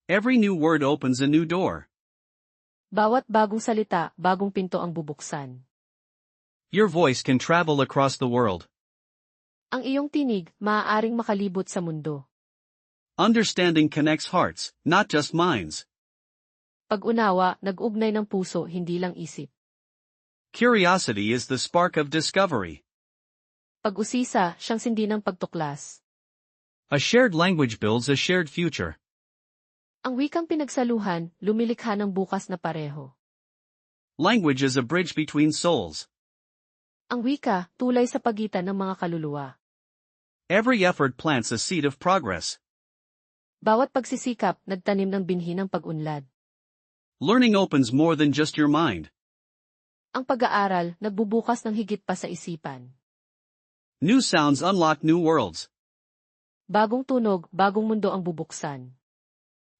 Every new word opens a new door. Bawat bagong salita, bagong pinto ang bubuksan. Your voice can travel across the world. Ang iyong tinig, maaaring makalibot sa mundo. Understanding connects hearts, not just minds. Pag-unawa, nag-ugnay ng puso, hindi lang isip. Curiosity is the spark of discovery. Pag-usisa, siyang sindi ng pagtuklas. A shared language builds a shared future. Ang wikang pinagsaluhan, lumilikha ng bukas na pareho. Language is a bridge between souls. Ang wika, tulay sa pagitan ng mga kaluluwa. Every effort plants a seed of progress. Bawat pagsisikap, nagtanim ng binhi ng pag-unlad. Learning opens more than just your mind. Ang pag-aaral, nagbubukas ng higit pa sa isipan. New sounds unlock new worlds. Bagong tunog, bagong mundo ang bubuksan.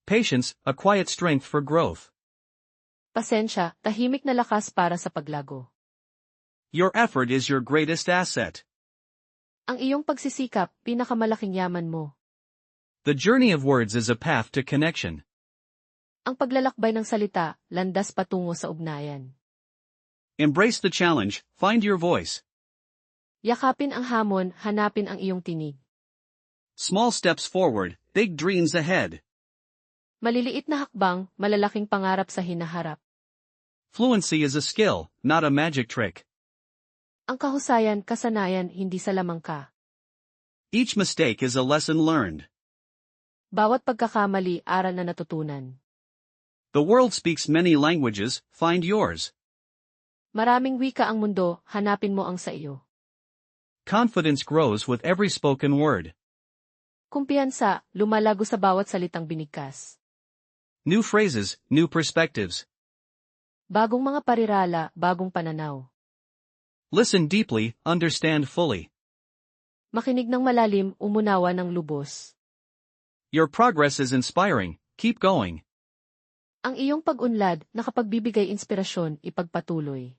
Patience, a quiet strength for growth. Pasensya, tahimik na lakas para sa paglago. Your effort is your greatest asset. Ang iyong pagsisikap, pinakamalaking yaman mo. The journey of words is a path to connection. Ang paglalakbay ng salita, landas patungo sa ugnayan. Embrace the challenge, find your voice. Yakapin ang hamon, hanapin ang iyong tinig. Small steps forward, big dreams ahead. Maliliit na hakbang, malalaking pangarap sa hinaharap. Fluency is a skill, not a magic trick. Ang kahusayan, kasanayan, hindi sa lamang ka. Each mistake is a lesson learned. Bawat pagkakamali, aral na natutunan. The world speaks many languages, find yours. Maraming wika ang mundo, hanapin mo ang sa iyo. Confidence grows with every spoken word. Kumpiyansa, lumalago sa bawat salitang binigkas. New phrases, new perspectives. Bagong mga parirala, bagong pananaw. Listen deeply, understand fully. Makinig ng malalim, umunawa ng lubos. Your progress is inspiring, keep going. Ang iyong pag-unlad, nakapagbibigay inspirasyon, ipagpatuloy.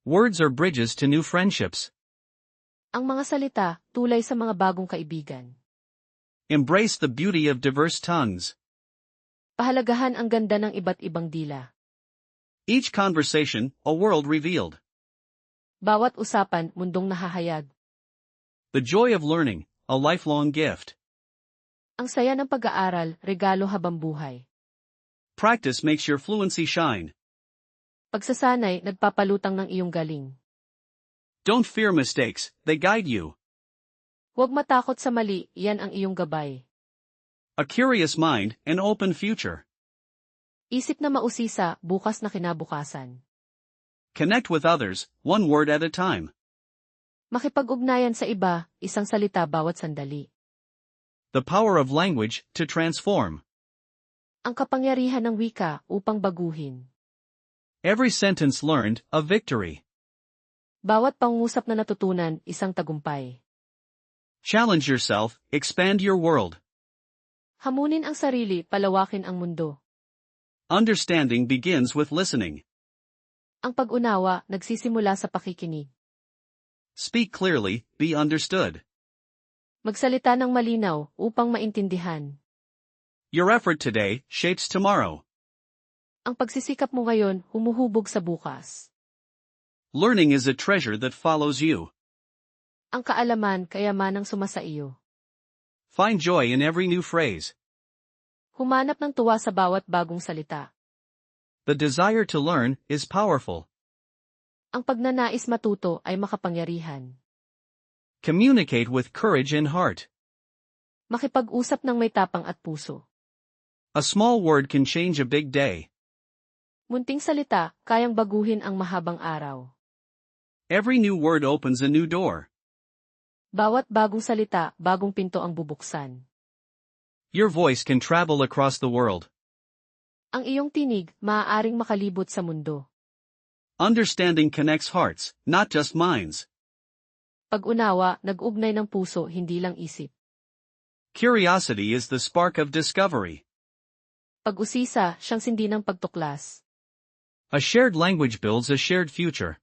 Words are bridges to new friendships. Ang mga salita, tulay sa mga bagong kaibigan. Embrace the beauty of diverse tongues. Pahalagahan ang ganda ng iba't ibang dila. Each conversation, a world revealed. Bawat usapan, mundong nahahayag. The joy of learning, a lifelong gift. Ang saya ng pag-aaral, regalo habang buhay. Practice makes your fluency shine. Pagsasanay, nagpapalutang ng iyong galing. Don't fear mistakes, they guide you. Huwag matakot sa mali, yan ang iyong gabay. A curious mind, an open future. Isip na mausisa, bukas na kinabukasan. Connect with others, one word at a time. Makipag-ugnayan sa iba, isang salita bawat sandali. The power of language to transform. Ang kapangyarihan ng wika upang baguhin. Every sentence learned, a victory. Bawat pangungusap na natutunan, isang tagumpay. Challenge yourself, expand your world. Hamunin ang sarili, palawakin ang mundo. Understanding begins with listening. Ang pag-unawa, nagsisimula sa pakikinig. Speak clearly, be understood. Magsalita ng malinaw, upang maintindihan. Your effort today shapes tomorrow. Ang pagsisikap mo ngayon, humuhubog sa bukas. Learning is a treasure that follows you. Ang kaalaman, kayamanang sumasa iyo. Find joy in every new phrase. Humanap ng tuwa sa bawat bagong salita. The desire to learn is powerful. Ang pagnanais matuto ay makapangyarihan. Communicate with courage and heart. Makipag-usap ng may tapang at puso. A small word can change a big day. Munting salita, kayang baguhin ang mahabang araw. Every new word opens a new door. Bawat bagong salita, bagong pinto ang bubuksan. Your voice can travel across the world. Ang iyong tinig, maaaring makalibot sa mundo. Understanding connects hearts, not just minds. Pag-unawa, nag-ugnay ng puso, hindi lang isip. Curiosity is the spark of discovery. Pag-usisa, siyang sindi ng pagtuklas. A shared language builds a shared future.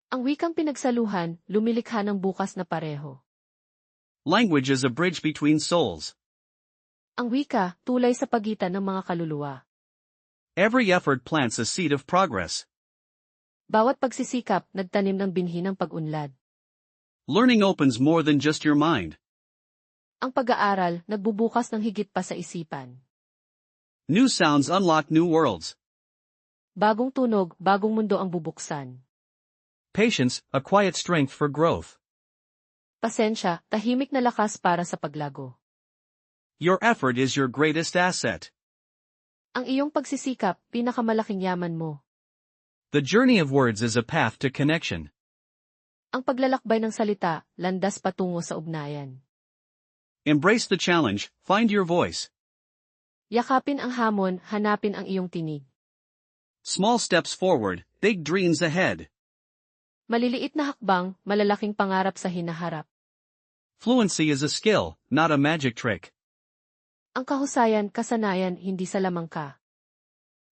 Ang wikang pinagsaluhan, lumilikha ng bukas na pareho. Language is a bridge between souls. Ang wika, tulay sa pagitan ng mga kaluluwa. Every effort plants a seed of progress. Bawat pagsisikap, nagtanim ng binhi ng pag-unlad. Learning opens more than just your mind. Ang pag-aaral, nagbubukas ng higit pa sa isipan. New sounds unlock new worlds. Bagong tunog, bagong mundo ang bubuksan. Patience, a quiet strength for growth. Pasensya, tahimik na lakas para sa paglago. Your effort is your greatest asset. Ang iyong pagsisikap, pinakamalaking yaman mo. The journey of words is a path to connection. Ang paglalakbay ng salita, landas patungo sa ugnayan. Embrace the challenge, find your voice. Yakapin ang hamon, hanapin ang iyong tinig. Small steps forward, big dreams ahead. Maliliit na hakbang, malalaking pangarap sa hinaharap. Fluency is a skill, not a magic trick. Ang kahusayan, kasanayan, hindi sa lamang ka.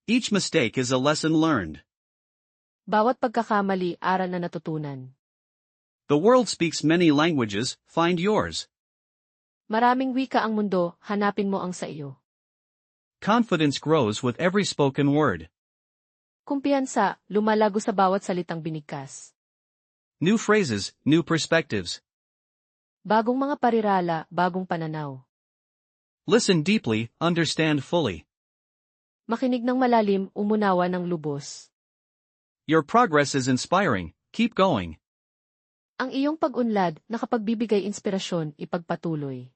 Each mistake is a lesson learned. Bawat pagkakamali, aral na natutunan. The world speaks many languages, find yours. Maraming wika ang mundo, hanapin mo ang sa iyo. Confidence grows with every spoken word. Kumpiyansa, lumalago sa bawat salitang binigkas. New phrases, new perspectives. Bagong mga parirala, bagong pananaw. Listen deeply, understand fully. Makinig ng malalim, umunawa ng lubos. Your progress is inspiring, keep going. Ang iyong pag-unlad, nakapagbibigay inspirasyon, ipagpatuloy.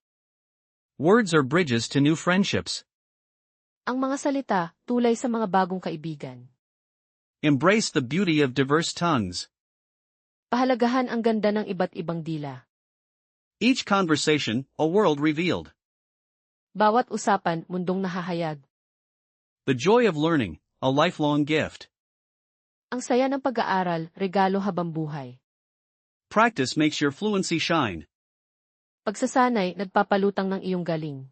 Words are bridges to new friendships. Ang mga salita, tulay sa mga bagong kaibigan. Embrace the beauty of diverse tongues. Pahalagahan ang ganda ng iba't ibang dila. Each conversation, a world revealed. Bawat usapan, mundong nahahayag. The joy of learning, a lifelong gift. Ang saya ng pag-aaral, regalo habang buhay. Practice makes your fluency shine. Pagsasanay, nagpapalutang ng iyong galing.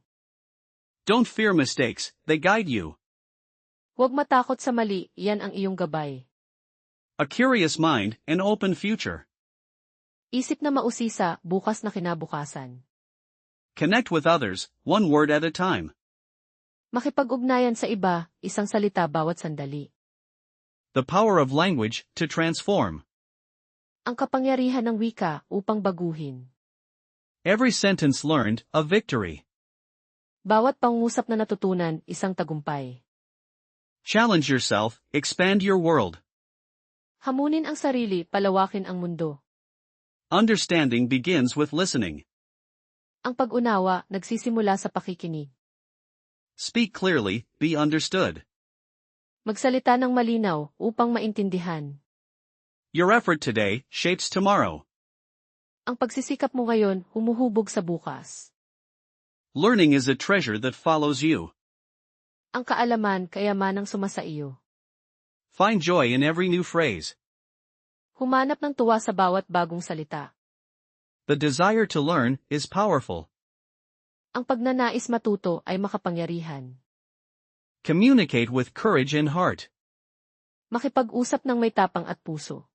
Don't fear mistakes, they guide you. Huwag matakot sa mali, iyan ang iyong gabay. A curious mind, an open future. Isip na mausisa, bukas na kinabukasan. Connect with others, one word at a time. Makipag-ugnayan sa iba, isang salita bawat sandali. The power of language, to transform. Ang kapangyarihan ng wika, upang baguhin. Every sentence learned, a victory. Bawat pangusap na natutunan, isang tagumpay. Challenge yourself, expand your world. Hamunin ang sarili, palawakin ang mundo. Understanding begins with listening. Ang pag-unawa, nagsisimula sa pakikinig. Speak clearly, be understood. Magsalita ng malinaw, upang maintindihan. Your effort today shapes tomorrow. Ang pagsisikap mo ngayon, humuhubog sa bukas. Learning is a treasure that follows you. Ang kaalaman, kayamanang sumasa iyo. Find joy in every new phrase. Humanap ng tuwa sa bawat bagong salita. The desire to learn is powerful. Ang pagnanais matuto ay makapangyarihan. Communicate with courage and heart. Makipag-usap ng may tapang at puso.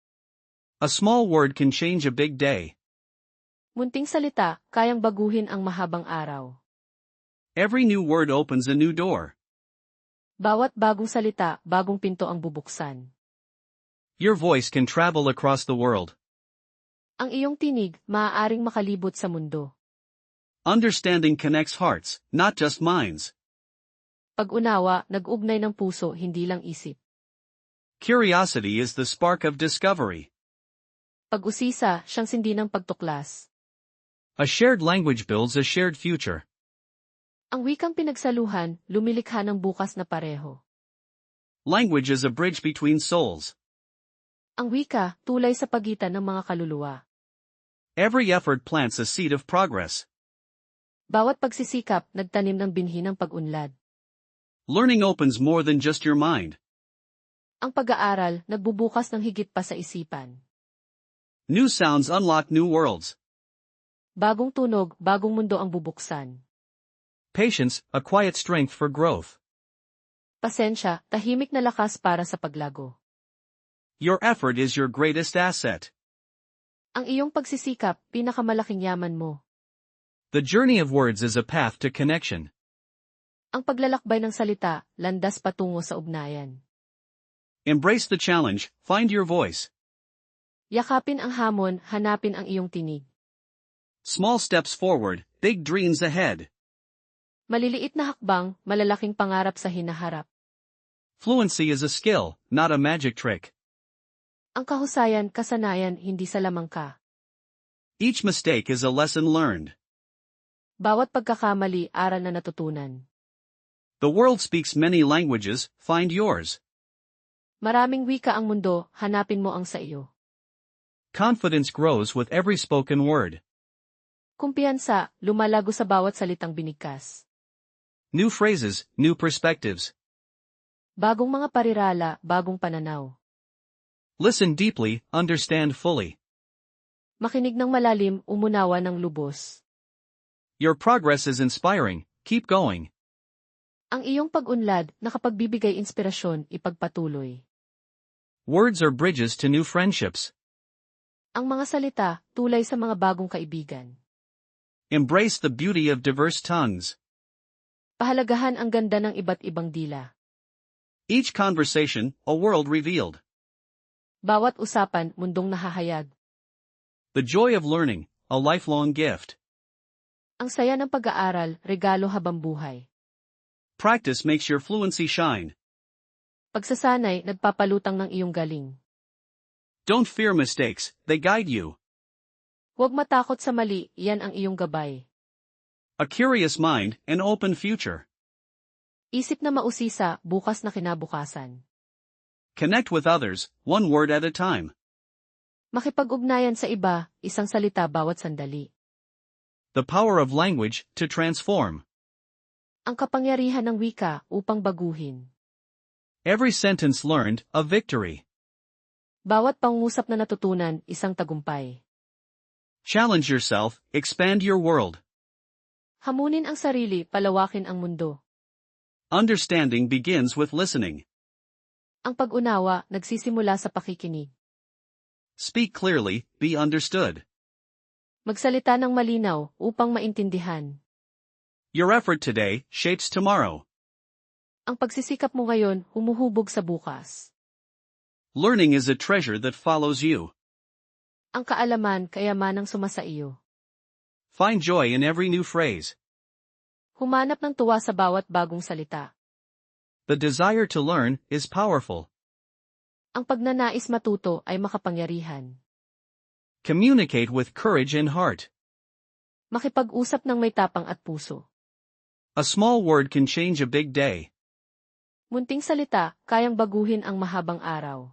A small word can change a big day. Munting salita, kayang baguhin ang mahabang araw. Every new word opens a new door. Bawat bagong salita, bagong pinto ang bubuksan. Your voice can travel across the world. Ang iyong tinig, maaaring makalibot sa mundo. Understanding connects hearts, not just minds. Pag-unawa, nag-ugnay ng puso, hindi lang isip. Curiosity is the spark of discovery. Pag-usisa, siyang sindi ng pagtuklas. A shared language builds a shared future. Ang wikang pinagsaluhan, lumilikha ng bukas na pareho. Language is a bridge between souls. Ang wika, tulay sa pagitan ng mga kaluluwa. Every effort plants a seed of progress. Bawat pagsisikap, nagtanim ng binhi ng pag-unlad. Learning opens more than just your mind. Ang pag-aaral, nagbubukas ng higit pa sa isipan. New sounds unlock new worlds. Bagong tunog, bagong mundo ang bubuksan. Patience, a quiet strength for growth. Pasensya, tahimik na lakas para sa paglago. Your effort is your greatest asset. Ang iyong pagsisikap, pinakamalaking yaman mo. The journey of words is a path to connection. Ang paglalakbay ng salita, landas patungo sa ugnayan. Embrace the challenge, find your voice. Yakapin ang hamon, hanapin ang iyong tinig. Small steps forward, big dreams ahead. Maliliit na hakbang, malalaking pangarap sa hinaharap. Fluency is a skill, not a magic trick. Ang kahusayan, kasanayan, hindi sa lamang ka. Each mistake is a lesson learned. Bawat pagkakamali, aral na natutunan. The world speaks many languages, find yours. Maraming wika ang mundo, hanapin mo ang sa iyo. Confidence grows with every spoken word. Kumpiyansa, lumalago sa bawat salitang binigkas. New phrases, new perspectives. Bagong mga parirala, bagong pananaw. Listen deeply, understand fully. Makinig ng malalim, umunawa ng lubos. Your progress is inspiring, keep going. Ang iyong pag-unlad, nakapagbibigay inspirasyon, ipagpatuloy. Words are bridges to new friendships. Ang mga salita, tulay sa mga bagong kaibigan. Embrace the beauty of diverse tongues. Pahalagahan ang ganda ng iba't ibang dila. Each conversation, a world revealed. Bawat usapan, mundong nahahayag. The joy of learning, a lifelong gift. Ang saya ng pag-aaral, regalo habang buhay. Practice makes your fluency shine. Pagsasanay, nagpapalutang ng iyong galing. Don't fear mistakes, they guide you. Huwag matakot sa mali, yan ang iyong gabay. A curious mind, an open future. Isip na mausisa, bukas na kinabukasan. Connect with others, one word at a time. Makipag-ugnayan sa iba, isang salita bawat sandali. The power of language to transform. Ang kapangyarihan ng wika upang baguhin. Every sentence learned, a victory. Bawat pangungusap na natutunan, isang tagumpay. Challenge yourself, expand your world. Hamunin ang sarili, palawakin ang mundo. Understanding begins with listening. Ang pag-unawa, nagsisimula sa pakikinig. Speak clearly, be understood. Magsalita ng malinaw, upang maintindihan. Your effort today shapes tomorrow. Ang pagsisikap mo ngayon, humuhubog sa bukas. Learning is a treasure that follows you. Ang kaalaman, kayamanang sumasa iyo. Find joy in every new phrase. Humanap ng tuwa sa bawat bagong salita. The desire to learn is powerful. Ang pagnanais matuto ay makapangyarihan. Communicate with courage and heart. Makipag-usap ng may tapang at puso. A small word can change a big day. Munting salita, kayang baguhin ang mahabang araw.